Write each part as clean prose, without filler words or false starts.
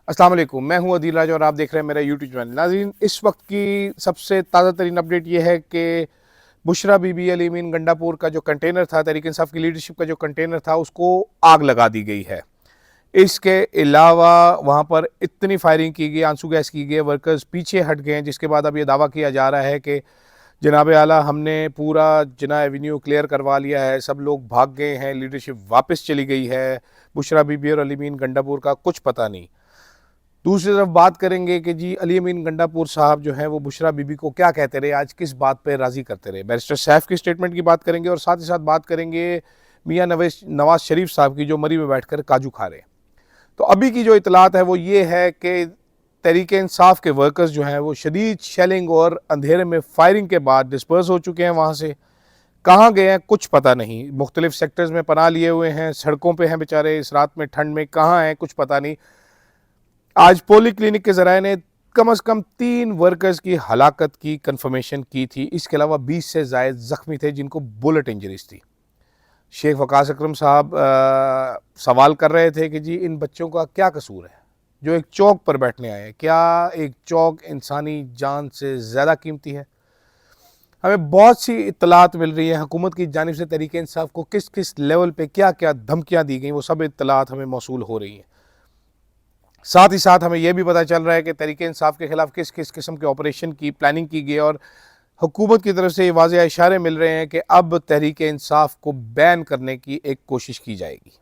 अस्सलाम वालेकुम, मैं हूं अदील राज और आप देख रहे हैं मेरा यूट्यूब चैनल। नाज़रीन, इस वक्त की सबसे ताज़ा तरीन अपडेट ये है कि बुशरा बीबी अली मीन गंडापुर का जो कंटेनर था, तहरीक इंसाफ की लीडरशिप का जो कंटेनर था, उसको आग लगा दी गई है। इसके अलावा वहाँ पर इतनी फायरिंग की गई, आंसू गैस की गई, वर्कर्स पीछे हट गए हैं, जिसके बाद अब ये दावा किया जा रहा है कि जनाब आला हमने पूरा जिना एवेन्यू क्लियर करवा लिया है, सब लोग भाग गए हैं, लीडरशिप वापस चली गई है। बुशरा बीबी और अली मीन गंडापुर का कुछ पता नहीं। दूसरी तरफ बात करेंगे कि जी अली अमीन गंडापुर साहब जो हैं वो बुशरा बीबी को क्या कहते रहे, आज किस बात पे राज़ी करते रहे। बैरिस्टर सैफ की स्टेटमेंट की बात करेंगे और साथ ही साथ बात करेंगे मियाँ नवाज शरीफ साहब की, जो मरी में बैठकर काजू खा रहे हैं। तो अभी की जो इतलात है वो ये है कि तहरीक इंसाफ के वर्कर्स जो हैं वो शदीद शेलिंग और अंधेरे में फायरिंग के बाद डिस्पर्स हो चुके हैं। वहाँ से कहाँ गए हैं कुछ पता नहीं, मुख्तलिफ सेक्टर्स में पनाह लिए हुए हैं, सड़कों पर हैं बेचारे इस रात में ठंड में, कहाँ हैं कुछ पता नहीं। आज पोली क्लिनिक के ज़राए ने कम से कम 3 वर्कर्स की हलाकत की कंफर्मेशन की थी। इसके अलावा 20 से ज़ायद ज़ख्मी थे जिनको बुलेट इंजरीज थी। शेख वकास अकरम साहब सवाल कर रहे थे कि जी इन बच्चों का क्या कसूर है जो एक चौक पर बैठने आए हैं, क्या एक चौक इंसानी जान से ज़्यादा कीमती है। हमें बहुत सी इत्तलात मिल रही है हुकूमत की जानिब से, तहरीक इंसाफ को किस किस लेवल पे क्या क्या धमकियाँ दी गई, वो सब इत्तलात हमें मौसूल हो रही हैं। साथ ही साथ हमें यह भी पता चल रहा है कि तहरीक इंसाफ के खिलाफ किस किस किस्म के ऑपरेशन की प्लानिंग की गई और हुकूमत की तरफ से ये वाज़ेह इशारे मिल रहे हैं कि अब तहरीक इंसाफ को बैन करने की एक कोशिश की जाएगी।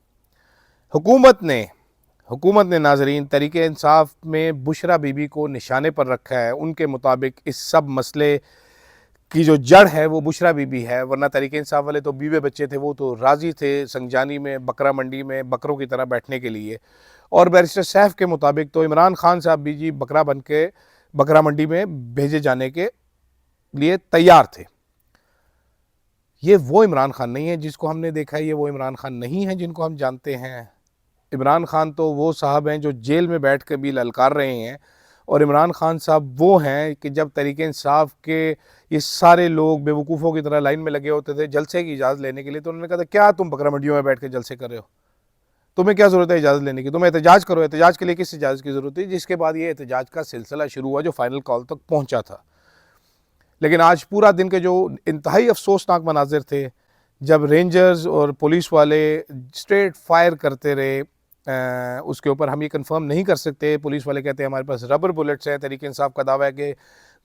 हुकूमत ने नाजरीन तहरीक इंसाफ में बुशरा बीबी को निशाने पर रखा है। उनके मुताबिक इस सब मसले की जो जड़ है वो बुशरा बीबी है, वरना तहरीक इंसाफ वाले तो बीवे बच्चे थे, वो तो राज़ी थे संगजानी में बकरा मंडी में बकरों की तरह बैठने के लिए। और बैरिस्टर सैफ के मुताबिक तो इमरान खान साहब भी जी बकरा बन के बकरा मंडी में भेजे जाने के लिए तैयार थे। ये वो इमरान खान नहीं है जिसको हमने देखा है, ये वो इमरान खान नहीं है जिनको हम जानते हैं। इमरान खान तो वो साहब हैं जो जेल में बैठ कर भी ललकार रहे हैं, और इमरान खान साहब वो हैं कि जब तहरीक इंसाफ के ये सारे लोग बेवकूफ़ों की तरह लाइन में लगे होते थे जलसे की इजाज़त लेने के लिए, तो उन्होंने कहा था क्या तुम बकरा मंडियों में बैठ कर जलसे कर रहे हो, तुम्हें क्या ज़रूरत है इजाज़त लेने की, तुम एहतजाज करो। एहतजाज के लिए किस इजाज़त की ज़रूरत है। जिसके बाद ये एहतजाज का सिलसिला शुरू हुआ जो फाइनल कॉल तक पहुंचा था। लेकिन आज पूरा दिन के जो इंतहाई अफसोसनाक मनाजिर थे, जब रेंजर्स और पुलिस वाले स्ट्रेट फायर करते रहे, उसके ऊपर हम ये कंफर्म नहीं कर सकते। पुलिस वाले कहते हैं हमारे पास रबर बुलेट्स हैं, तहरीक इंसाफ का दावा है कि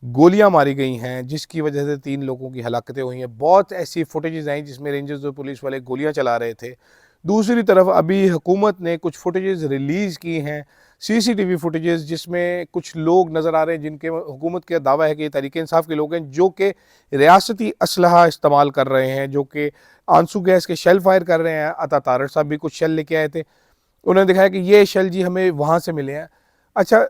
गोलियां मारी गई हैं जिसकी वजह से 3 लोगों की हलाकतें हुई हैं। बहुत ऐसी फुटेजेस आई जिसमें रेंजर्स और पुलिस वाले गोलियां चला रहे थे। दूसरी तरफ अभी हुकूमत ने कुछ फुटेजेस रिलीज़ की हैं, सीसीटीवी फुटेजेस, जिसमें कुछ लोग नज़र आ रहे हैं जिनके हुकूमत का दावा है कि ये तहरीक इंसाफ के लोग हैं, जो कि रियासती असलहा इस्तेमाल कर रहे हैं, जो कि आंसू गैस के शेल फायर कर रहे हैं। अता तारड़ साहब भी कुछ शेल लेके आए थे, उन्होंने दिखाया कि ये शेल जी हमें वहाँ से मिले हैं। अच्छा,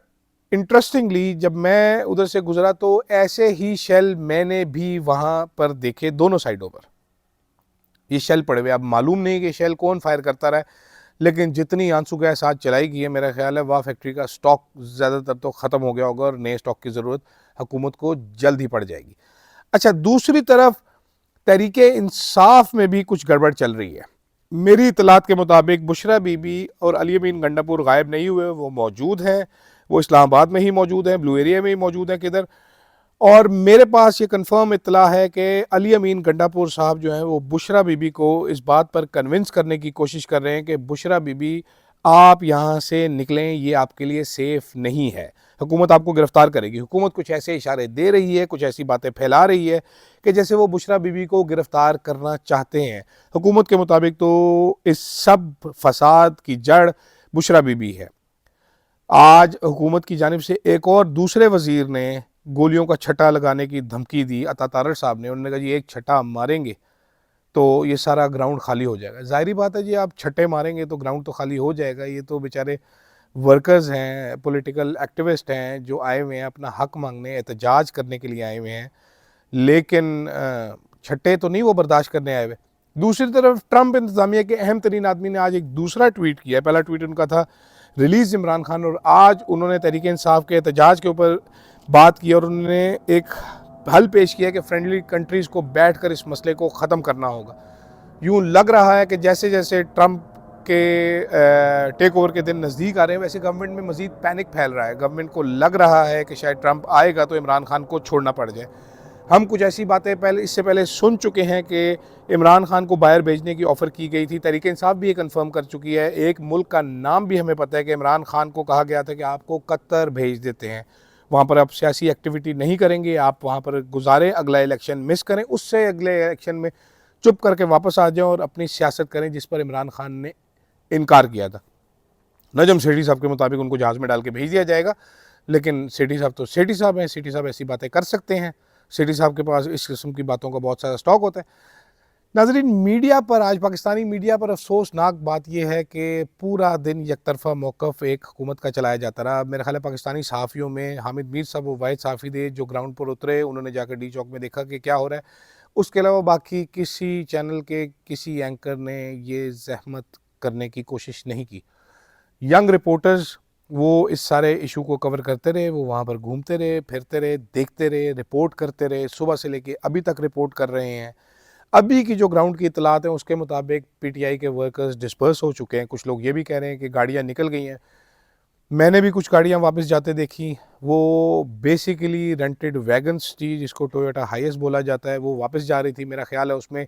इंटरेस्टिंगली जब मैं उधर से गुजरा तो ऐसे ही शेल मैंने भी वहाँ पर देखे, दोनों साइडों पर ये शेल पड़े हुए। अब मालूम नहीं कि शेल कौन फायर करता रहा है, लेकिन जितनी आंसू गैस आज चलाई गई है, मेरा ख्याल है वह फैक्ट्री का स्टॉक ज़्यादातर तो ख़त्म हो गया होगा और नए स्टॉक की ज़रूरत हुकूमत को जल्द ही पड़ जाएगी। अच्छा, दूसरी तरफ तहरीक इंसाफ में भी कुछ गड़बड़ चल रही है। मेरी इतलात के मुताबिक बुशरा बीबी और अली अमीन गंडापुर गायब नहीं हुए, वो मौजूद हैं, वो इस्लामाबाद में ही मौजूद हैं, ब्लू एरिया में ही मौजूद हैं। किधर? और मेरे पास ये कंफर्म इत्तला है कि अली अमीन गंडापुर साहब जो हैं वो बुशरा बीबी को इस बात पर कन्विंस करने की कोशिश कर रहे हैं कि बुशरा बीबी आप यहाँ से निकलें, ये आपके लिए सेफ़ नहीं है, हुकूमत आपको गिरफ़्तार करेगी। हुकूमत कुछ ऐसे इशारे दे रही है, कुछ ऐसी बातें फैला रही है कि जैसे वो बुशरा बीबी को गिरफ़्तार करना चाहते हैं। हुकूमत के मुताबिक तो इस सब फसाद की जड़ बुशरा बीबी है। आज हुकूमत की जानिब से एक और दूसरे वज़ीर ने गोलियों का छट्टा लगाने की धमकी दी, अता तारड़ साहब ने। उन्होंने कहा जी एक छट्टा हम मारेंगे तो ये सारा ग्राउंड खाली हो जाएगा। ज़ाहिरी बात है जी, आप छट्टे मारेंगे तो ग्राउंड तो खाली हो जाएगा। ये तो बेचारे वर्कर्स हैं, पॉलिटिकल एक्टिविस्ट हैं जो आए हुए हैं अपना हक मांगने, एहतजाज करने के लिए आए हुए हैं, लेकिन छट्टे तो नहीं वो बर्दाश्त करने आए हुए। दूसरी तरफ ट्रंप इंतज़ामिया के अहम तरीन आदमी ने आज एक दूसरा ट्वीट किया। पहला ट्वीट उनका था रिलीज़ इमरान खान, और आज उन्होंने तहरीक इंसाफ के एहतजाज के ऊपर बात की और उन्होंने एक हल पेश किया कि फ्रेंडली कंट्रीज़ को बैठकर इस मसले को ख़त्म करना होगा। यूँ लग रहा है कि जैसे जैसे ट्रंप के टेक ओवर के दिन नज़दीक आ रहे हैं, वैसे गवर्नमेंट में मज़ीद पैनिक फैल रहा है। गवर्नमेंट को लग रहा है कि शायद ट्रंप आएगा तो इमरान खान को छोड़ना पड़ जाए। हम कुछ ऐसी बातें इससे पहले सुन चुके हैं कि इमरान खान को बाहर भेजने की ऑफ़र की गई थी। तहरीक इंसाफ भी ये कंफर्म कर चुकी है। एक मुल्क का नाम भी हमें पता है कि इमरान खान को कहा गया था कि आपको कतर भेज देते हैं, वहाँ पर आप सियासी एक्टिविटी नहीं करेंगे, आप वहाँ पर गुजारें, अगला इलेक्शन मिस करें, उससे अगले इलेक्शन में चुप करके वापस आ जाएं और अपनी सियासत करें, जिस पर इमरान खान ने इनकार किया था। नजम सेठी साहब के मुताबिक उनको जहाज़ में डाल के भेज दिया जाएगा, लेकिन सेठी साहब तो सेठी साहब हैं, सेठी साहब ऐसी बातें कर सकते हैं। सेठी साहब के पास इस किस्म की बातों का बहुत सारा स्टॉक होता है। नाज़रीन, मीडिया पर आज पाकिस्तानी मीडिया पर अफसोसनाक बात यह है कि पूरा दिन यकतरफा मौक़िफ़ एक हुकूमत का चलाया जाता रहा। मेरा ख्याल है पाकिस्तानी सहाफ़ियों में हामिद मीर साहब वो वाहिद सहाफ़ी थे जो ग्राउंड पर उतरे, उन्होंने जाकर डी चौक में देखा कि क्या हो रहा है। उसके अलावा बाकी किसी चैनल के किसी एंकर ने ये ज़हमत करने की कोशिश नहीं की। यंग रिपोर्टर्स वो इस सारे इशू को कवर करते रहे, वो वहाँ पर घूमते रहे, फिरते रहे, देखते रहे, रिपोर्ट करते रहे, सुबह से लेके अभी तक रिपोर्ट कर रहे हैं। अभी की जो ग्राउंड की इतलात हैं उसके मुताबिक पीटीआई के वर्कर्स डिस्पर्स हो चुके हैं। कुछ लोग ये भी कह रहे हैं कि गाड़ियाँ निकल गई हैं। मैंने भी कुछ गाड़ियाँ वापस जाते देखी, वो बेसिकली रेंटेड वैगन्स थी, जिसको टोयोटा हाइएस बोला जाता है, वो वापस जा रही थी। मेरा ख्याल है उसमें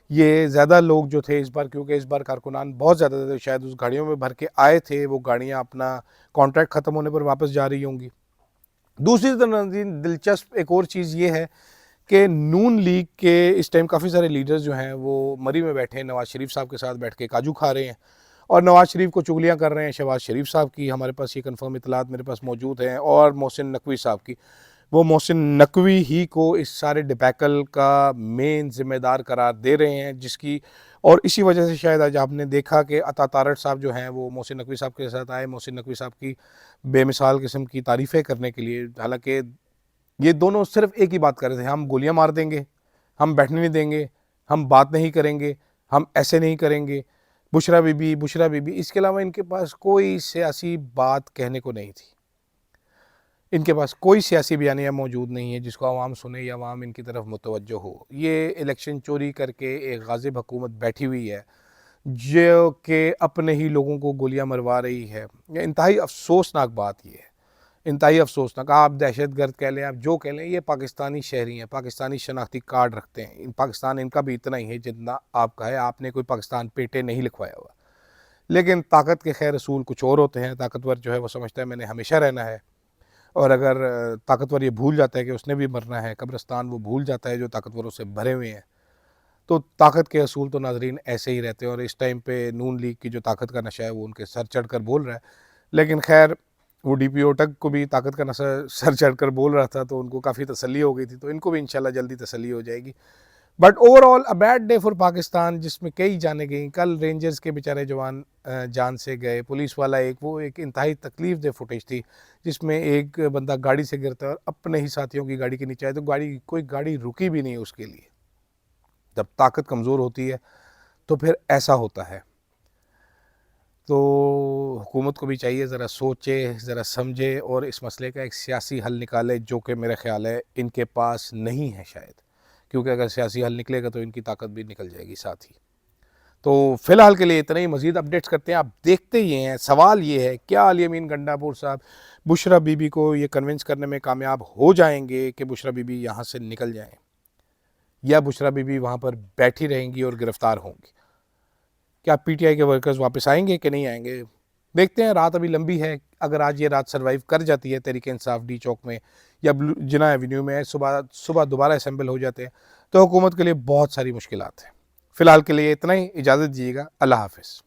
ये ज़्यादा लोग जो थे इस बार, क्योंकि इस बार कारकुनान बहुत ज़्यादा थे, शायद उस गाड़ियों में भर के आए थे, वो गाड़ियाँ अपना कॉन्ट्रैक्ट ख़त्म होने पर वापस जा रही होंगी। दूसरी तरफ दिलचस्प एक और चीज़ ये है कि नून लीग के इस टाइम काफ़ी सारे लीडर्स जो हैं वो मरी में बैठे हैं, नवाज़ शरीफ साहब के साथ बैठ के काजू खा रहे हैं और नवाज़ शरीफ को चुगलियाँ कर रहे हैं। शहबाज शरीफ साहब की हमारे पास ये कंफर्म इतलात मेरे पास मौजूद हैं, और मोहसिन नकवी साहब की। वो मोहसिन नकवी ही को इस सारे डिबैकल का मेन ज़िम्मेदार करार दे रहे हैं, जिसकी और इसी वजह से शायद आज आपने देखा कि अता तारड़ साहब जो हैं वो मोहसिन नकवी साहब के साथ आए, मोहसिन नकवी साहब की बेमिसाल किस्म की तारीफ़ें करने के लिए। हालांकि ये दोनों सिर्फ एक ही बात कर रहे थे, हम गोलियां मार देंगे, हम बैठने नहीं देंगे, हम बात नहीं करेंगे, हम ऐसे नहीं करेंगे, बुशरा बीबी। इसके अलावा इनके पास कोई सियासी बात कहने को नहीं थी। इनके पास कोई सियासी बयानिया मौजूद नहीं है जिसको आवाम सुने या आवाम इनकी तरफ मुतवज्जो हो। ये इलेक्शन चोरी करके एक गाज़िब हुकूमत बैठी हुई है जो कि अपने ही लोगों को गोलियां मरवा रही है। इंतहाई अफसोसनाक बात ये है, इंतहाई अफसोसनाक। आप दहशतगर्द कह लें, आप जो कह लें, ये पाकिस्तानी शहरी हैं, पाकिस्तानी शनाख्ती कार्ड रखते हैं। पाकिस्तान इनका भी इतना ही है जितना आपका है। आपने कोई पाकिस्तान पेटे नहीं लिखवाया हुआ। लेकिन ताकत के खैर रसूल कुछ और होते हैं। ताकतवर जो है वो समझता है मैंने हमेशा रहना है, और अगर ताकतवर ये भूल जाता है कि उसने भी मरना है, कब्रिस्तान वो भूल जाता है जो ताकतवरों से भरे हुए हैं। तो ताकत के असूल तो नाजरीन ऐसे ही रहते हैं, और इस टाइम पे नून लीग की जो ताकत का नशा है वो उनके सर चढ़ कर बोल रहा है। लेकिन खैर वो डीपीओ तक को भी ताकत का नशा सर चढ़ कर बोल रहा था, तो उनको काफ़ी तसल्ली हो गई थी, तो इनको भी इंशाल्लाह जल्दी तसल्ली हो जाएगी। But overall a bad day for Pakistan, जिसमें कई जाने गई। कल रेंजर्स के बेचारे जवान जान से गए। पुलिस वाला वो एक इंतहाई तकलीफ दे फुटेज थी, जिसमें एक बंदा गाड़ी से गिरता है और अपने ही साथियों की गाड़ी के नीचे आए, तो कोई गाड़ी रुकी भी नहीं उसके लिए। जब ताकत कमज़ोर होती है तो फिर ऐसा होता है। तो हुकूमत को भी चाहिए ज़रा सोचे, ज़रा समझे और इस मसले का एक सियासी हल निकाले, जो कि मेरा ख़्याल है इनके पास नहीं है शायद, क्योंकि अगर सियासी हल निकलेगा तो इनकी ताकत भी निकल जाएगी साथ ही। तो फ़िलहाल के लिए इतना ही, मज़ीद अपडेट्स करते हैं, आप देखते ही हैं। सवाल ये है, क्या अली अमीन गंडापुर साहब बुशरा बीबी को ये कन्विंस करने में कामयाब हो जाएंगे कि बुशरा बीबी यहाँ से निकल जाएँ, या बुशरा बीबी वहाँ पर बैठी रहेंगी और गिरफ़्तार होंगी? क्या पीटीआई के वर्कर्स वापस आएंगे कि नहीं आएंगे? देखते हैं। रात अभी लंबी है। अगर आज ये रात सर्वाइव कर जाती है तहरीक इंसाफ डी चौक में या जिना एवेन्यू में, सुबह दोबारा असेंबल हो जाते हैं, तो हुकूमत के लिए बहुत सारी मुश्किलात हैं। फ़िलहाल के लिए इतना ही, इजाज़त दीजिएगा। अल्लाह हाफ़िज़।